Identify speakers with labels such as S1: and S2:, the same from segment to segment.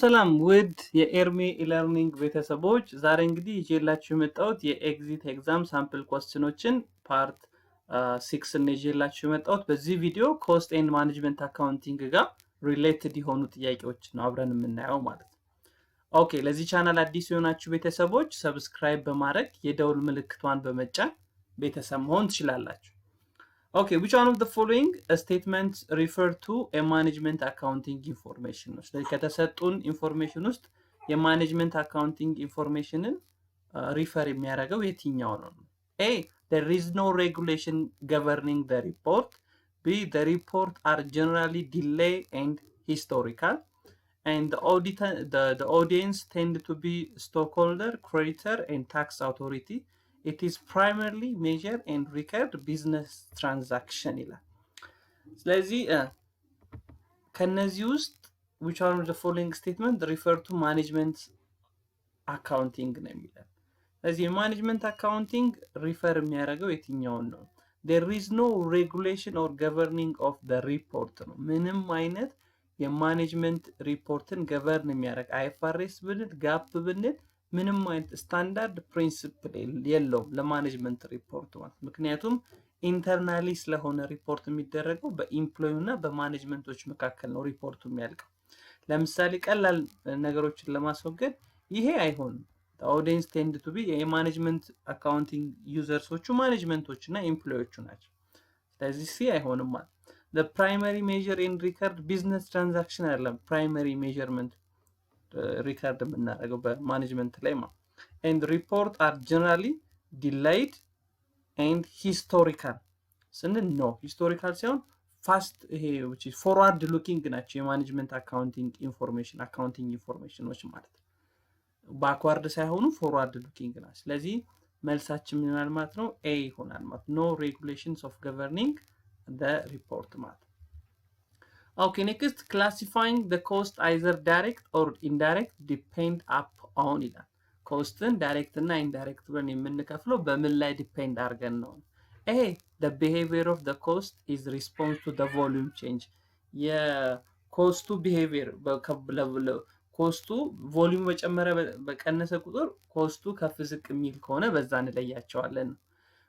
S1: ሰላም ውድ የኤርሚ ኢለርኒንግ ቤተሰቦች ዛሬ እንግዲህ ይዤላችሁ የመጣሁት የኤግዚት ኤግዛም ሳምፕል ኳስችኖችን ፓርት 6 ነው ይዤላችሁ የመጣሁት። በዚህ ቪዲዮ ኮስት ኤንድ ማኔጅመንት አካውንቲንግ ጋር ሪሌትድ የሆኑ ጥያቄዎች ነው አብረን የምናየው ማለት ነው። ኦኬ፣ ለዚህ ቻናል አዲስ የሆናችሁ ቤተሰቦች ሰብስክራይብ በማድረግ የደውል ምልክቷን በመጫን ቤተሰብ መሆን ትችላላችሁ። Okay, which one of the following statements refer to a management accounting information? ስለዚህ ከተሰጡን ኢንፎርሜሽን ውስጥ የማኔጅመንት አካውንቲንግ ኢንፎርሜሽንን ሪፈር የሚያደርገው የትኛው ነው? A, there is no regulation governing the report. B, the report are generally delay and historical. And the audience tend to be stockholder, creditor, and tax authority. It is primarily measure and record business transaction ይላል። ስለዚህ ከነዚህ ውስጥ which one of the following statement refer to management accounting ነው የሚለው። ስለዚህ የማኔጅመንት አካውንቲንግ ሪፈር የሚያደርገው የትኛውን ነው? There is no regulation or governing of the report ነው። ምንም አይነት የማኔጅመንት ሪፖርትን ገቨርን የሚያደርግ አይኤፍአርኤስ ብንል ጋፕ ብንል ምንም አይነት ስታንዳርድ ፕሪንሲፕል የለውም ለማኔጅመንት ሪፖርት ማለት። ምክንያቱም ኢንተርናሊ ስለሆነ ሪፖርት የሚደረገው በኢምፕሎይ እና በማኔጅመንቶች መካከል ነው ሪፖርቱ የሚያልቀው። ለምሳሌ ቀላል ነገሮችን ለማስወገድ ይሄ አይሆንም። ኦዲየንስ ቴንድ ቱ ቢ የማኔጅመንት አካውንቲንግ ዩዘርሶቹ ማኔጅመንቶች እና ኢምፕሎዮቹ ናቸው። ስለዚህ ሲ አይሆንም ማለት። the primary measure in record business transaction አይደለም primary measurement ሪከርድ የምናደርገው በማኔጅመንት ላይ ማለት። and report are generally delayed and historical ስንል ነው ሂስቶሪካል ሳይሆን ፋስት ይሄ which is forward looking ናቸው የማኔጅመንት አካውንቲንግ ኢንፎርሜሽኖች ማለት ነው። ባክዋርድ ሳይሆኑ forward looking ናቸው። ስለዚህ መልሳችን ምን ይሆናል ማለት ነው? A ይሆናል ማለት no regulations of governing the report ማለት። Okay, next, classifying the cost either direct or indirect depend upon ይላል። ኮስትን ዳይሬክት እና ኢንዳይሬክት ብለን የምንከፍለው በምን ላይ ዲፔንድ አድርገን ነው? A, the behavior of the cost is response to the volume change. የኮስቱ behavior ኮስቱ ቮሊዩም በጨመረ በቀነሰ ቁጥር ኮስቱ ከፍ ዝቅ የሚል ከሆነ በዛ እንለያቸዋለን።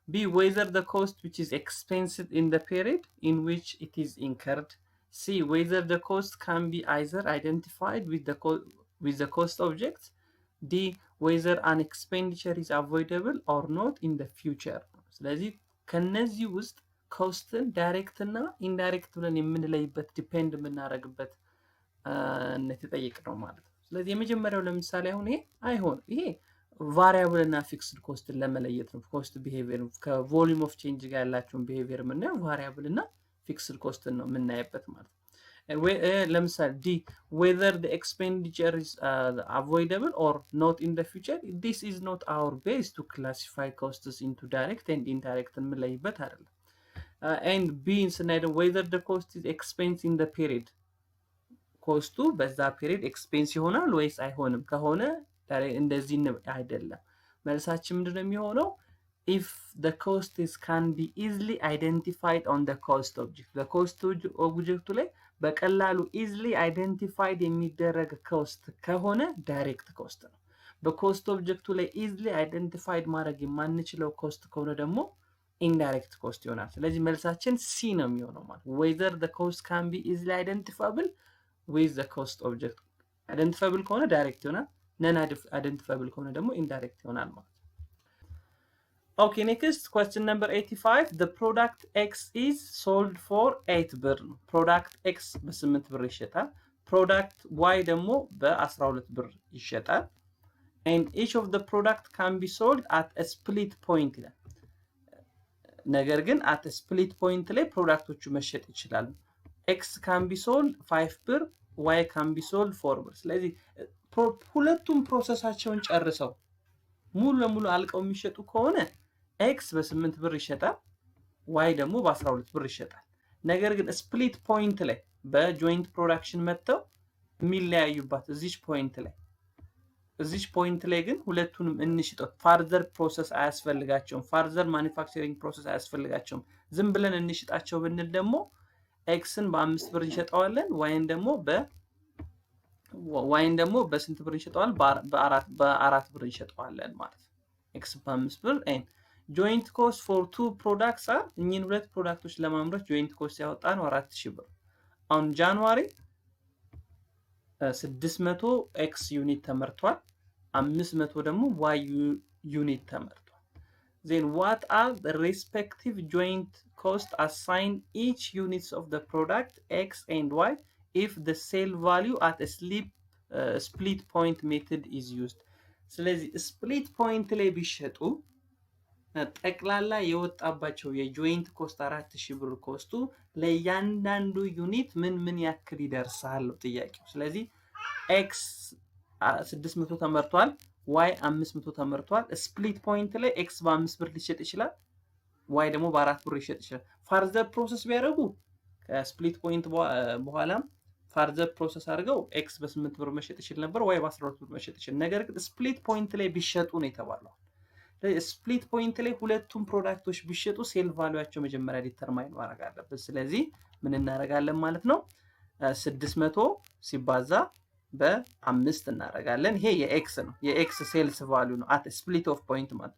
S1: B, whether the cost which is expensed in the period in which it is incurred. C, whether the cost can be either identified with the cost object. D, whether an expenditure is avoidable or not in the future. ስለዚህ ከነዚህ ውስጥ ኮስትን ዳይሬክት እና ኢንዳይሬክት ብለን የምንለይበት ዲፔንድ የምናደርግበት ተጠይቅ ነው ማለት ነው። ስለዚህ የመጀመሪያው ለምሳሌ አሁን ይሄ አይሆንም። ይሄ ቫሪያብል እና ፊክስድ ኮስትን ለመለየት ነው። ኮስት ቢሄቪየር ከቮሊዩም ኦፍ ቼንጅ ጋር ያላቸውን ቢሄቪየር የምናየው ቫሪያብል እና fixed cost ነው የምናይበት ማለት ነው። ለምሳሌ D, whether the expenditure is avoidable or not in the future. This is not our base to classify costs into direct and indirect የምንለይበት አይደለም። and B, whether the cost is expense in the period. ኮስቱ በዛ ፔሪድ ኤክስፔንስ ይሆናል ወይስ አይሆንም? ከሆነ እንደዚህ አይደለም። መልሳችን ምንድነው የሚሆነው? If the cost can be easily identified on the cost object. the cost object ላይ በቀላሉ easily identified የሚደረግ cost ከሆነ direct cost ነው። በኮስት ኦብጀክቱ ላይ easily identified ማድረግ የማንችለው cost ከሆነ ደግሞ indirect cost ይሆናል። ስለዚህ መልሳችን C ነው የሚሆነው ማለት whether the cost can be easily identifiable with the cost object. identifiable ከሆነ direct ይሆናል፣ non identifiable ከሆነ ደግሞ indirect ይሆናል ማለት። Okay, next, question number 85. The product X is sold for 8 ብር ነው። product X በ8 ብር ይሸጣል። product Y ደግሞ በ12 ብር ይሸጣል። and each of the product can be sold at a split point ይላል። ነገር ግን at a split point ላይ ፕሮዳክቶቹ መሸጥ ይችላሉ። X can be sold 5 ብር፣ Y can be sold 4 ብር። ስለዚህ ሁለቱም ፕሮሰሳቸውን ጨርሰው ሙሉ ለሙሉ አልቀው የሚሸጡ ከሆነ ኤክስ በ8 ብር ይሸጣል፣ ዋይ ደግሞ በ12 ብር ይሸጣል። ነገር ግን ስፕሊት ፖይንት ላይ በጆይንት ፕሮዳክሽን መጥተው የሚለያዩባት እዚች ፖይንት ላይ እዚች ፖይንት ላይ ግን ሁለቱንም እንሽጠው። ፋርዘር ፕሮሰስ አያስፈልጋቸውም። ፋርዘር ማኒፋክቸሪንግ ፕሮሰስ አያስፈልጋቸውም። ዝም ብለን እንሽጣቸው ብንል ደግሞ ኤክስን በ5 ብር እንሸጠዋለን፣ ዋይን ደግሞ በስንት ብር እንሸጠዋለን? በ4 ብር እንሸጠዋለን ማለት ነው። ኤክስ በ5 ብር ኤን ጆይንት ኮስት ፎር ቱ ፕሮዳክትስ አር እኚህን ሁለት ፕሮዳክቶች ለማምረት ጆይንት ኮስት ያወጣ ነው 4000 ብር። አሁን ጃንዋሪ 600 ኤክስ ዩኒት ተመርቷል፣ 500 ደግሞ ዋይ ዩኒት ተመርቷል። then what are the respective joint cost assigned each units of the product x and y if the sale value at a split point method is used? ስለዚህ ስፕሊት ፖይንት ላይ ቢሸጡ ጠቅላላ የወጣባቸው የጆይንት ኮስት 4000 ብር ኮስቱ ለእያንዳንዱ ዩኒት ምን ያክል ይደርሳል ነው ጥያቄው። ስለዚህ ኤክስ 600 ተመርቷል፣ ዋይ 500 ተመርቷል። ስፕሊት ፖይንት ላይ ኤክስ በ5 ብር ሊሸጥ ይችላል፣ ዋይ ደግሞ በ4 ብር ሊሸጥ ይችላል። ፋርዘር ፕሮሰስ ቢያደርጉ ከስፕሊት ፖይንት በኋላም ፋርዘር ፕሮሰስ አድርገው ኤክስ በ8 ብር መሸጥ ይችል ነበር፣ ዋይ በ12 ብር መሸጥ ይችል። ነገር ግን ስፕሊት ፖይንት ላይ ቢሸጡ ነው የተባለው። ስፕሊት ፖይንት ላይ ሁለቱም ፕሮዳክቶች ቢሸጡ ሴል ቫሉያቸው መጀመሪያ ዲተርማይን ማድረግ አለበት። ስለዚህ ምን እናደርጋለን ማለት ነው? 600 ሲባዛ በ5 እናደርጋለን። ይሄ የኤክስ ነው፣ የኤክስ ሴልስ ቫልዩ ነው አት ስፕሊት ኦፍ ፖይንት ማለት።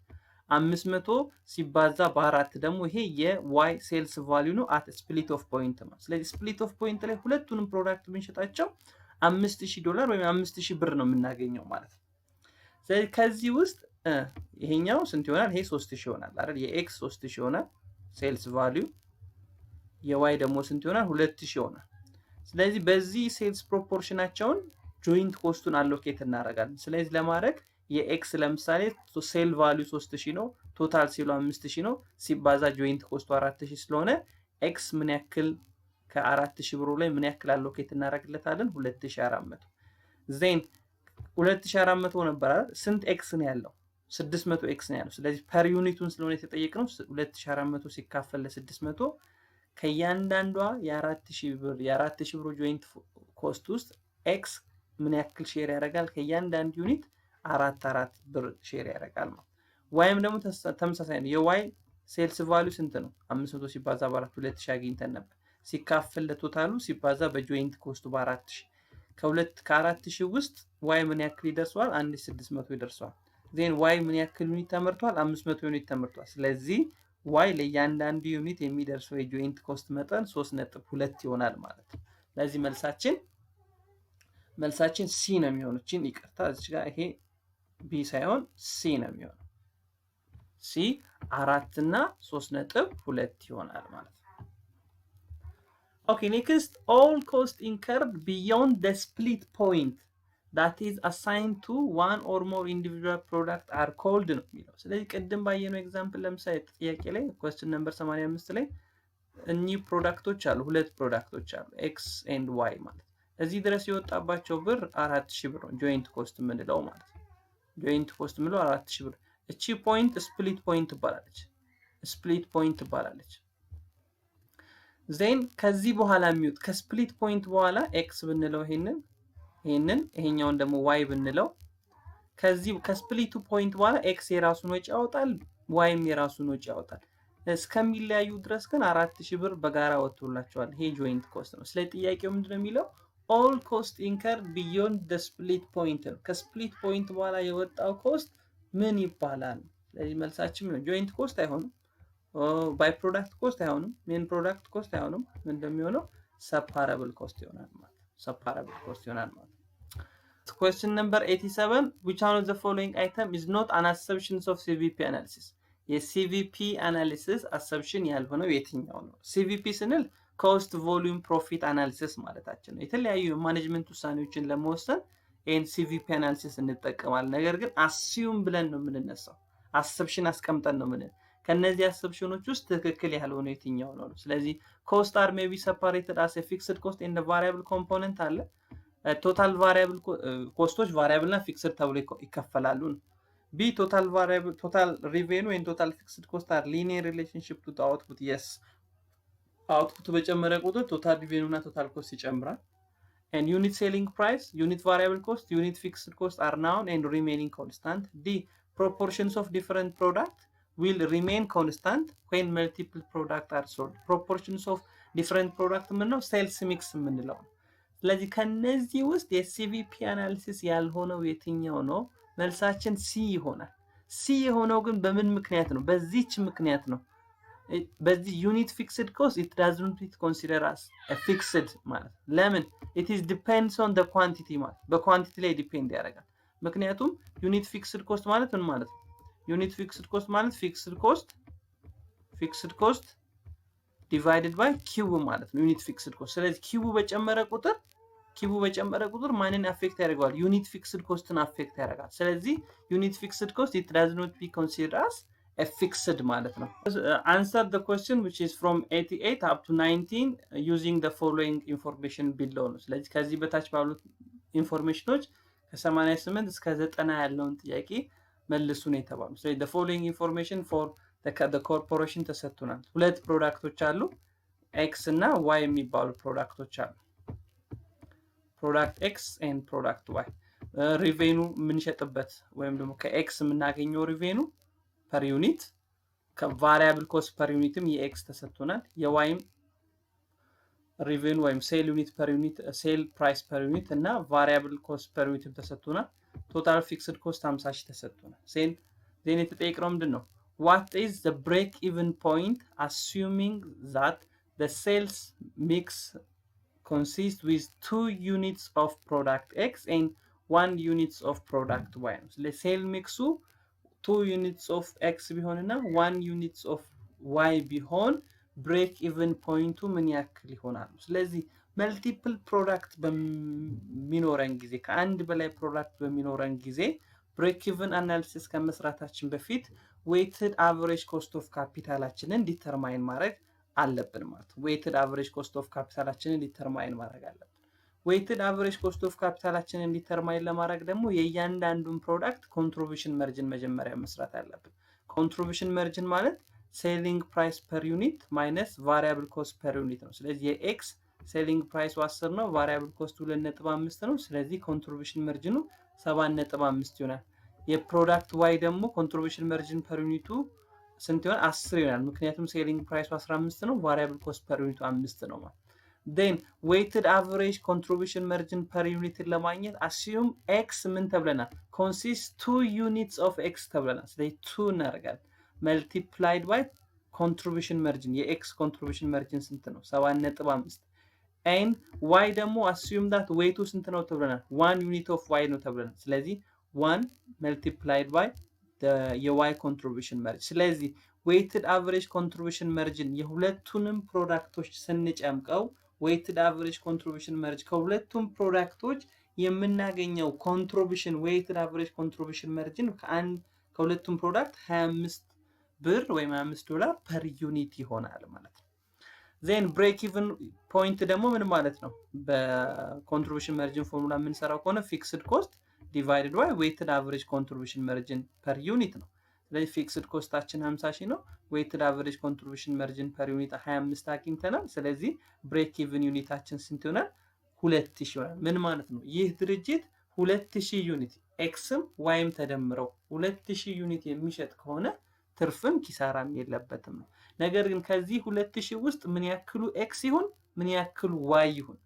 S1: 500 ሲባዛ በ4 ደግሞ ይሄ የዋይ ሴልስ ቫልዩ ነው አት ስፕሊት ኦፍ ፖይንት ማለት። ስለዚህ ስፕሊት ኦፍ ፖይንት ላይ ሁለቱንም ፕሮዳክት ብንሸጣቸው $5000 ወይም 5000 ብር ነው የምናገኘው ማለት ነው። ስለዚህ ከዚህ ውስጥ ይሄኛው ስንት ይሆናል? ይሄ 3000 ይሆናል አይደል? የኤክስ 3000 ይሆናል ሴልስ ቫልዩ፣ የዋይ ደግሞ ስንት ይሆናል? 2000 ይሆናል። ስለዚህ በዚህ ሴልስ ፕሮፖርሽናቸውን ጆይንት ኮስቱን አሎኬት እናደርጋለን። ስለዚህ ለማድረግ የኤክስ ለምሳሌ ሴል ቫልዩ 3000 ነው፣ ቶታል ሴሉ 5000 ነው፣ ሲባዛ ጆይንት ኮስቱ 4000 ስለሆነ ኤክስ ምን ያክል ከ4000 ብሩ ላይ ምን ያክል አሎኬት እናደርግለታለን? 2400 ዜን 2400 ነበር አይደል? ስንት ኤክስ ነው ያለው? 600 ኤክስ ነው ያለው። ስለዚህ ፐር ዩኒቱን ስለሆነ የተጠየቅነው 2400 ሲካፈል ለ600 ከእያንዳንዷ የ4000 ብር ጆይንት ኮስት ውስጥ ኤክስ ምን ያክል ሼር ያደርጋል? ከእያንዳንዱ ዩኒት 4 ብር ሼር ያደርጋል ማለት። ዋይም ደግሞ ተመሳሳይ ነው። የዋይ ሴልስ ቫልዩ ስንት ነው? 500 ሲባዛ በ4 2000 አግኝተን ነበር። ሲካፈል ለቶታሉ ሲባዛ በጆይንት ኮስቱ በ4000 ከ4000 ውስጥ ዋይ ምን ያክል ይደርሰዋል? 1600 ይደርሰዋል። ዜን ዋይ ምን ያክል ዩኒት ተመርቷል? 500 ዩኒት ተመርቷል። ስለዚህ ዋይ ለእያንዳንዱ ዩኒት የሚደርሰው የጆይንት ኮስት መጠን 3.2 ይሆናል ማለት ነው። ስለዚህ መልሳችን ሲ ነው የሚሆነው። እቺን ይቅርታ እዚህ ጋር ይሄ ቢ ሳይሆን ሲ ነው የሚሆነው። ሲ 4 እና 3.2 ይሆናል ማለት ነው። ኦኬ ኔክስት all cost incurred beyond the split point that is assigned to one or more individual product are called ነው የሚለው። ስለዚህ ቅድም ባየነው ኤግዛምፕል ለምሳሌ ጥያቄ ላይ question number 85 ላይ እኚህ ፕሮዳክቶች አሉ፣ ሁለት ፕሮዳክቶች አሉ ኤክስ ኤንድ ዋይ ማለት። እዚህ ድረስ የወጣባቸው ብር 4000 ብር ነው ጆይንት ኮስት የምንለው ማለት ነው። ጆይንት ኮስት የምንለው 4000 ብር። እቺ ፖይንት ስፕሊት ፖይንት ትባላለች። ዜን ከዚህ በኋላ የሚወጥ ከስፕሊት ፖይንት በኋላ ኤክስ ብንለው ይሄኛውን ደግሞ ዋይ ብንለው ከስፕሊቱ ፖይንት በኋላ ኤክስ የራሱን ወጪ ያወጣል፣ ዋይም የራሱን ወጪ ያወጣል። እስከሚለያዩ ድረስ ግን 4000 ብር በጋራ ወጥቶላቸዋል። ይሄ ጆይንት ኮስት ነው። ስለዚህ ጥያቄው ምንድነው የሚለው? all cost incurred beyond the split point ነው። ከስፕሊት ፖይንት በኋላ የወጣው ኮስት ምን ይባላል? ስለዚህ መልሳችን ነው ጆይንት ኮስት አይሆንም፣ ባይ ፕሮዳክት ኮስት አይሆንም፣ ሜን ፕሮዳክት ኮስት አይሆንም። ምን እንደሚሆነው ሰፓራብል ኮስት ይሆናል ማለት ነው። question number 87 which one of the following item is not an assumption of CVP analysis? የሲቪፒ አናሊሲስ አሰምሽን ያልሆነው የትኛው ነው? ሲቪፒ ስንል ኮስት ቮሊዩም ፕሮፊት አናሊሲስ ማለታችን ነው። የተለያዩ የማኔጅመንት ውሳኔዎችን ለመወሰን ይሄን ሲቪፒ አናሊሲስ እንጠቀማለን። ነገር ግን አሲዩም ብለን ነው የምንነሳው፣ አሰምሽን አስቀምጠን ነው የምንነሳው። ከነዚህ አሰምሽኖች ውስጥ ትክክል ያልሆነው የትኛው ነው? ስለዚህ ኮስት አር ሜይ ቢ ሰፓሬትድ አስ ፊክስድ ኮስት ኤንድ ቫሪያብል ኮምፖነንት አለ። ቶታል ቫሪያብል ኮስቶች ቫሪያብል እና ፊክስድ ተብሎ ይከፈላሉ ነው። ቢ ቶታል ሪቬኑ ኤንድ ቶታል ፊክስድ ኮስት አር ሊኒየር ሪሌሽንሺፕ ቱ አውትፑት። የስ አውትፑት በጨመረ ቁጥር ቶታል ሪቬኑ እና ቶታል ኮስት ይጨምራል። And unit selling price, unit variable cost, unit fixed cost are known and remaining constant. D, proportions of different product will remain constant when multiple product are sold. proportions of different product ምንድነው? ሴልስ ሚክስ የምንለው። ስለዚህ ከነዚህ ውስጥ የሲቪፒ አናሊሲስ ያልሆነው የትኛው ነው? መልሳችን ሲ ይሆናል። ሲ የሆነው ግን በምን ምክንያት ነው? በዚህች ምክንያት ነው። በዚህ ዩኒት ፊክስድ ኮስት it does not consider as a fixed ማለት ለምን? it is depends on the quantity ማለት በኳንቲቲ ላይ ዲፔንድ ያደርጋል። ምክንያቱም ዩኒት ፊክስድ ኮስት ማለት ምን ማለት ነው? ዩኒት ፊክስድ ኮስት ማለት ፊክስድ ኮስት ዲቫይድድ ባይ ኪው ማለት ነው ዩኒት ፊክስድ ኮስት። ስለዚህ ኪው በጨመረ ቁጥር ማንን አፌክት ያደርጋል? ዩኒት ፊክስድ ኮስትን አፌክት ያደርጋል። ስለዚህ ዩኒት ፊክስድ ኮስት it does not be considered as a fixed ማለት ነው። Answer the question which is from 88 up to 19 using the following information below ነው። ስለዚህ ከዚህ በታች ባሉት ኢንፎርሜሽኖች ከ88 እስከ 90 ያለውን ጥያቄ መልሱ ነው የተባለው። ስለዚህ the following information for the corporation ተሰጥቶናል። ሁለት ፕሮዳክቶች አሉ፣ ኤክስ እና ዋይ የሚባሉ ፕሮዳክቶች አሉ። ፕሮዳክት ኤክስ ኤንድ ፕሮዳክት ዋይ። ሪቬኑ የምንሸጥበት ወይም ደግሞ ከኤክስ የምናገኘው ሪቬኑ ፐር ዩኒት ከቫሪያብል ኮስት ፐር ዩኒትም የኤክስ ተሰጥቶናል። የዋይም ሪቬኑ ወይም ሴል ዩኒት ፐር ዩኒት ሴል ፕራይስ ፐር ዩኒት እና ቫሪያብል ኮስት ፐር ዩኒትም ተሰጥቶናል። ቶታል ፊክስድ ኮስት 50 ሺህ ተሰጥቶናል። ዜን የተጠየቅነው ምንድን ነው? What is the break-even point assuming that the sales mix consists with 2 units of product X and 1 units of product Y? So the sale mix 2 units of X ቢሆንና 1 units of Y ቢሆን break-even point ምን ያክል ይሆናል? ስለዚህ መልቲፕል ፕሮዳክት በሚኖረን ጊዜ ከአንድ በላይ ፕሮዳክት በሚኖረን ጊዜ break-even analysis ከመስራታችን በፊት weighted average cost of ካፒታላችንን ዲተርማይን ማድረግ አለብን ማለት ነው። weighted average cost of ካፒታላችንን ዲተርማይን ማድረግ አለብን። weighted average cost of ካፒታላችንን ዲተርማይን ለማድረግ ደግሞ የእያንዳንዱን ፕሮዳክት ኮንትሪቢዩሽን መርጅን መጀመሪያ መስራት አለብን። ኮንትሪቢዩሽን መርጅን ማለት ሴሊንግ ፕራይስ ፐር ዩኒት ማይነስ ቫሪያብል ኮስት ፐር ዩኒት ነው። ስለዚህ የኤክስ ሴሊንግ ፕራይስ 10 ነው፣ ቫሪያብል ኮስቱ 2.5 ነው። ስለዚህ ኮንትሪቢዩሽን መርጅኑ 7.5 ይሆናል። የፕሮዳክት ዋይ ደግሞ ኮንትሪቢዩሽን መርጅን ፐር ዩኒቱ ስንት ይሆናል? 10 ይሆናል። ምክንያቱም ሴሊንግ ፕራይሱ 15 ነው፣ ቫሪያብል ኮስት ፐር ዩኒቱ 5 ነው ማለት። then weighted average contribution margin per unit ለማግኘት assume x ምን ተብለናል? consists 2 units of x ተብለናል። ስለዚህ 2 እናደርጋለን multiplied by contribution margin የx contribution margin ስንት ነው? 7.5 and y ደግሞ assume that weight ስንት ነው ተብለናል? 1 unit of y ነው ተብለናል። ስለዚህ 1 multiplied by the y contribution margin። ስለዚህ weighted average contribution margin የሁለቱንም ፕሮዳክቶች ስንጨምቀው weighted average contribution margin ከሁለቱም ፕሮዳክቶች የምናገኘው ኮንትሪቢዩሽን weighted average contribution margin ከሁለቱም ፕሮዳክት 25 ብር ወይም $25 per unit ይሆናል ማለት ነው። then break even point ደግሞ ምን ማለት ነው? በኮንትሪቢዩሽን ማርጂን ፎርሙላ የምንሰራው ከሆነ fixed cost divided by weighted average contribution margin per unit ነው። ስለዚህ ፊክስድ ኮስታችን 50 ሺህ ነው። weighted average contribution margin per unit 25 አግኝተናል። ስለዚህ break even ዩኒታችን ስንት ይሆናል? 2000 ይሆናል። ምን ማለት ነው? ይህ ድርጅት 2000 ዩኒት ኤክስም ዋይም ተደምረው 2000 ዩኒት የሚሸጥ ከሆነ ትርፍም ኪሳራም የለበትም ነው። ነገር ግን ከዚህ 2000 ውስጥ ምን ያክሉ ኤክስ ይሁን ምን ያክሉ ዋይ ይሁን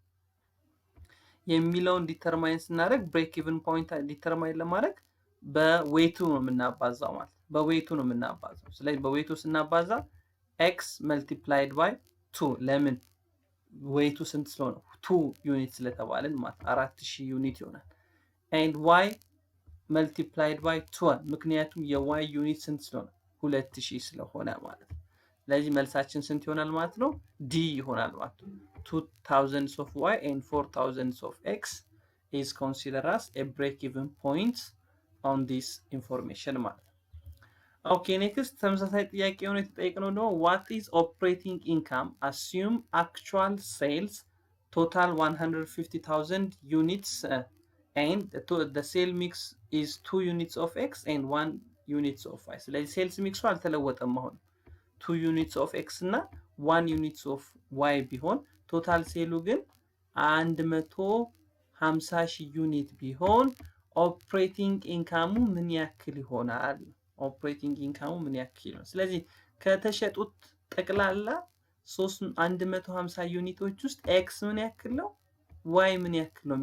S1: የሚለውን ዲተርማይን ስናደርግ break even point ዲተርማይን ለማድረግ በዌይቱ ነው የምናባዛው ማለት በዌይቱ ነው የምናባዛው። ስለዚህ በዌይቱ ስናባዛ x multiplied by 2 ለምን ዌይቱ ስንት ስለሆነ 2 ዩኒት ስለተባለን ማለት 4000 ዩኒት ይሆናል። and y multiplied by 2 ምክንያቱም የy ዩኒት ስንት ስለሆነ 2000 ስለሆነ ማለት ነው። ስለዚህ መልሳችን ስንት ይሆናል ማለት ነው? D ይሆናል ማለት ነው። 2000 of y and 4000 of x is considered as a break even point on this information ማለት ነው። Okay, next ተመሳሳይ ጥያቄ ሆነ የተጠየቅነው ደግሞ what is operating income assume actual sales total 150,000 units and the sale mix is 2 units of x and 1 units of y። ስለዚህ ሴልስ ሚክሱ አልተለወጠም። አሁን 2 units of x እና 1 units of y ቢሆን ቶታል ሴሉ ግን 50,000 ዩኒት ቢሆን ኦፕሬቲንግ ኢንካሙ ምን ያክል ይሆናል? ኦፕሬቲንግ ኢንካሙ ምን ያክል ነው? ስለዚህ ከተሸጡት ጠቅላላ 150 ዩኒቶች ውስጥ ኤክስ ምን ያክል ነው፣ ዋይ ምን ያክል ነው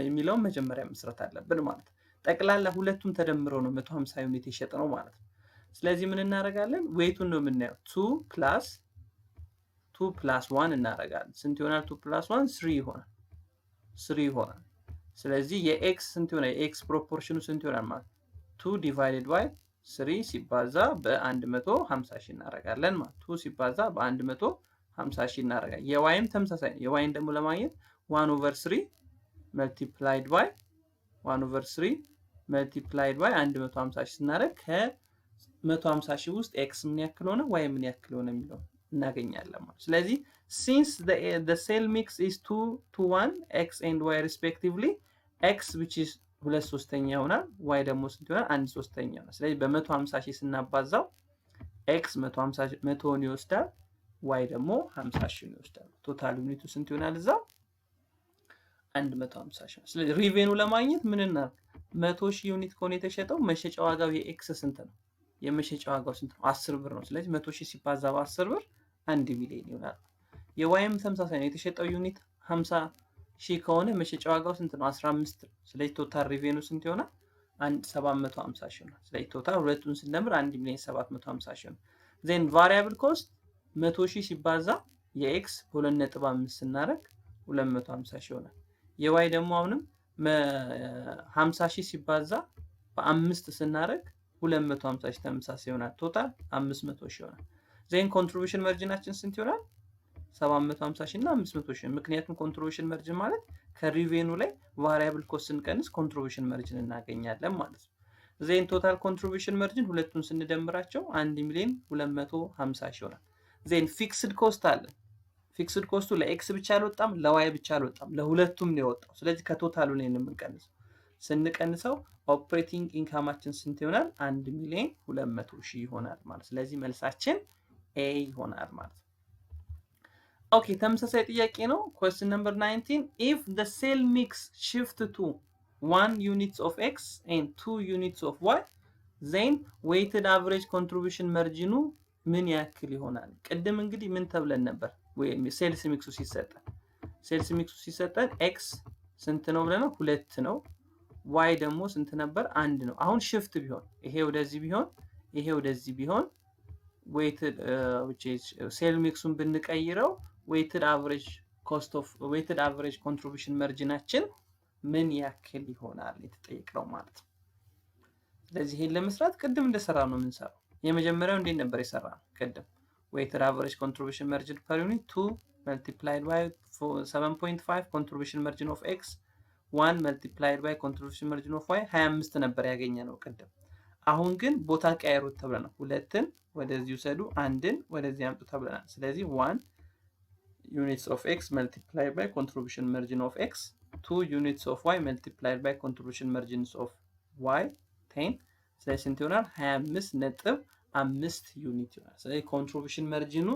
S1: የሚለውን መጀመሪያ መስራት አለብን ማለት ነው። ጠቅላላ ሁለቱም ተደምረው ነው 150 ዩኒት የሸጠነው ማለት ነው። ስለዚህ ምን እናደርጋለን? ዌይቱን ነው የምናየው። 2 + 1 እናደርጋለን። ስንት ይሆናል? 2 + 1 3 ይሆናል። 3 ይሆናል። ስለዚህ የኤክስ ስንት ይሆናል? የኤክስ ፕሮፖርሽኑ ስንት ይሆናል ማለት 2 ዲቫይድድ ባይ 3 ሲባዛ በ150 ሺህ እናደርጋለን ማለት 2 ሲባዛ በ150 ሺህ እናደርጋለን። የዋይም ተመሳሳይ ነው። የዋይን ደግሞ ለማግኘት 1/3 መልቲፕላይድ ባይ 1/3 መልቲፕላይድ ባይ 150 ሺህ ስናደርግ ከ150 ሺህ ውስጥ ኤክስ ምን ያክል ሆነ፣ ዋይ ምን ያክል ሆነ የሚለው እናገኛለን ማለት። ስለዚህ since the sale mix is 2 to 1 x and y respectively, x which is 2/3 ይሆናል፣ y ደግሞ ስንት ይሆናል? 1/3 ይሆናል። ስለዚህ በ150 ሺህ ስናባዛው x 100ን ይወስዳል፣ y ደግሞ 50 ሺህን ይወስዳል። ቶታል ዩኒቱ ስንት ይሆናል? እዛው 150 ሺህ። ስለዚህ ሪቬኑ ለማግኘት ምን እናድርግ? 100 ሺህ ዩኒት ከሆነ የተሸጠው መሸጫ ዋጋው የኤክስ ስንት ነው? የመሸጫ ዋጋው ስንት ነው? 10 ብር ነው። ስለዚህ 100 ሺህ ሲባዛ በ10 ብር 1 ሚሊዮን ይሆናል። የዋይም ተመሳሳይ ነው። የተሸጠው ዩኒት 50 ሺህ ከሆነ መሸጫ ዋጋው ስንት ነው? 15 ነው። ስለዚህ ቶታል ሪቬኑ ስንት ይሆናል? 750 ሺህ ይሆናል። ስለዚህ ቶታል ሁለቱን ስንደምር 1,750,000 ይሆናል። ዜን ቫሪያብል ኮስት 100 ሺህ ሲባዛ የኤክስ 2.5 ስናደርግ 250 ሺህ ይሆናል። የዋይ ደግሞ አሁንም 50 ሺህ ሲባዛ በ5 ስናደርግ 250 ሺህ ተመሳሳይ ይሆናል። ቶታል 500 ሺህ ይሆናል። ዜን ኮንትሪቢዩሽን ማርጂናችን ስንት ይሆናል? 750 ሺህ እና 500 ሺህ። ምክንያቱም ኮንትሪቢዩሽን ማርጂን ማለት ከሪቬኑ ላይ ቫሪያብል ኮስት ስንቀንስ ኮንትሪቢዩሽን ማርጂን እናገኛለን ማለት ነው። ዜን ቶታል ኮንትሪቢዩሽን ማርጂን ሁለቱን ስንደምራቸው 1,250,000 ይሆናል። ዜን ፊክስድ ኮስት አለ። ፊክስድ ኮስቱ ለኤክስ ብቻ አልወጣም፣ ለዋይ ብቻ አልወጣም፣ ለሁለቱም ነው የወጣው። ስለዚህ ከቶታሉ ላይ ነው የምንቀንሰው። ስንቀንሰው ኦፕሬቲንግ ኢንካማችን ስንት ይሆናል? 1,200,000 ይሆናል ማለት። ስለዚህ መልሳችን ኤ ይሆናል ማለት ነው። ኦኬ፣ ተመሳሳይ ጥያቄ ነው። question number 19, if the sale mix shift to 1 units of x and 2 units of y, then weighted average contribution margin ምን ያክል ይሆናል? ቅድም እንግዲህ ምን ተብለን ነበር? ወይም ሴልስ ሚክሱ ሲሰጠን ኤክስ ስንት ነው ብለናል? 2 ነው። ዋይ ደግሞ ስንት ነበር? 1 ነው። አሁን ሽፍት ቢሆን ይሄ ወደዚህ ቢሆን ይሄ ወደዚህ ቢሆን weighted ሴል ሚክሱን ብንቀይረው weighted average contribution marginአችን ምን ያክል ይሆናል የተጠየቀው ማለት ነው። ስለዚህ ይሄን ለመስራት ቅድም እንደሰራ ነው የምንሰራው። የመጀመሪያው እንዴት ነበር የሰራነው? ቅድም weighted average contribution margin per unit 2 multiplied by 7.5 contribution margin of x 1 multiplied by contribution margin of y 25 ነበር ያገኘነው ቅድም። አሁን ግን ቦታ ቀያይሩት ተብለናል። ሁለትን ወደዚህ ውሰዱ፣ አንድን ወደዚህ አምጡ ተብለናል። ስለዚህ 1 units of x multiplied by contribution margin of x 2 units of y multiplied by contribution margins of y 10 ስለዚህ ስንት ይሆናል? 25.5 ዩኒት ይሆናል። ስለዚህ ኮንትሪቢዩሽን ማርጂኑ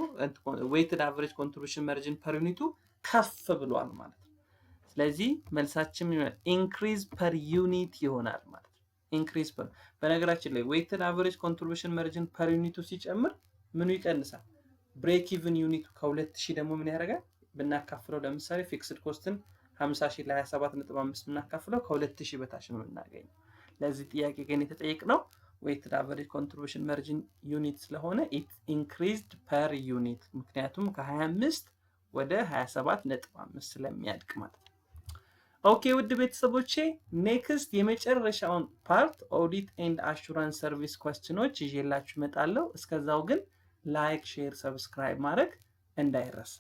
S1: weighted average contribution margin per ዩኒቱ ከፍ ብሏል ማለት ነው። ስለዚህ መልሳችን increase per unit ይሆናል ማለት ነው። increase per በነገራችን ላይ weighted average contribution margin per ዩኒቱ ሲጨምር ምኑ ይቀንሳል? ብሬክ ኢቭን ዩኒቱ ከ2000 ደግሞ ምን ያደርጋል? ብናካፍለው ለምሳሌ ፊክስድ ኮስትን 50,000 ለ27.5 ብናካፍለው ከ2000 በታች ነው የምናገኘው። ለዚህ ጥያቄ ግን የተጠየቅነው weighted average contribution margin ዩኒት ስለሆነ it increased per unit ምክንያቱም ከ25 ወደ 27.5 ስለሚያድግ ማለት ነው። ኦኬ ውድ ቤተሰቦቼ ኔክስት የመጨረሻውን ፓርት ኦዲት ኤንድ አሹራንስ ሰርቪስ ኳስችኖች ይዤላችሁ እመጣለሁ። እስከዛው ግን ላይክ፣ ሼር፣ ሰብስክራይብ ማድረግ እንዳይረሳ።